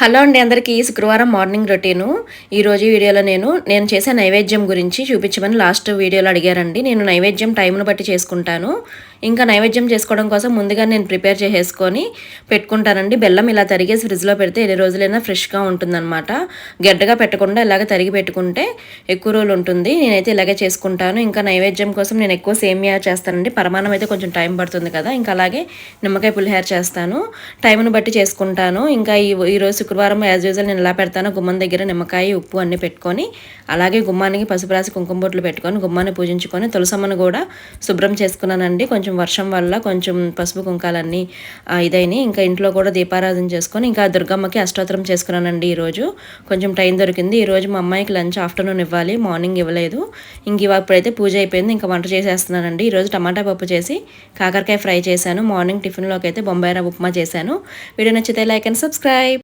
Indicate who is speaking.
Speaker 1: Hello అండి అందరికీ శుక్రవారం మార్నింగ్ రొటీను. ఈరోజు వీడియోలో నేను చేసే నైవేద్యం గురించి చూపించమని లాస్ట్ వీడియోలో అడిగారండి. నేను నైవేద్యం టైంను బట్టి చేసుకుంటాను. ఇంకా నైవేద్యం చేసుకోవడం కోసం ముందుగా నేను ప్రిపేర్ చేసేసుకొని పెట్టుకుంటానండి. బెల్లం ఇలా తరిగేసి ఫ్రిడ్జ్లో పెడితే ఎన్ని రోజులైనా ఫ్రెష్గా ఉంటుందన్నమాట. గడ్డగా పెట్టకుండా ఇలాగ తరిగి పెట్టుకుంటే ఎక్కువ రోజులు ఉంటుంది. నేనైతే ఇలాగే చేసుకుంటాను. ఇంకా నైవేద్యం కోసం నేను ఎక్కువ సేమియా చేస్తానండి. పరమాన్నం అయితే కొంచెం టైం పడుతుంది కదా. ఇంకా అలాగే నిమ్మకాయ పులిహోర చేస్తాను. టైంను బట్టి చేసుకుంటాను. ఇంకా ఈరోజు శుక్రవారం యాజ్ యూజువల్ నేను ఎలా పెడతానో గుమ్మం దగ్గర నిమ్మకాయ ఉప్పు అన్నీ పెట్టుకొని అలాగే గుమ్మానికి పసుపు రాసి కుంకుమ బొట్లు పెట్టుకొని గుమ్మాన్ని పూజించుకొని తులసమ్మను కూడా శుభ్రం చేసుకున్నానండి. కొంచెం వర్షం వల్ల కొంచెం పసుపు కుంకాలన్నీ ఇదైనాయి. ఇంకా ఇంట్లో కూడా దీపారాధన చేసుకొని ఇంకా దుర్గమ్మకి అష్టోత్తరం చేసుకున్నానండి. ఈరోజు కొంచెం టైం దొరికింది. ఈరోజు మా అమ్మాయికి లంచ్ ఆఫ్టర్నూన్ ఇవ్వాలి, మార్నింగ్ ఇవ్వలేదు. ఇంక ఇప్పుడైతే పూజ అయిపోయింది. ఇంకా వంట చేసేస్తున్నానండి. ఈరోజు టమాటా పప్పు చేసి కాకరకాయ ఫ్రై చేశాను. మార్నింగ్ టిఫిన్లోకి అయితే బొంబాయి రవ్వ ఉప్మా చేశాను. వీడియో నచ్చితే లైక్ అండ్ సబ్స్క్రైబ్.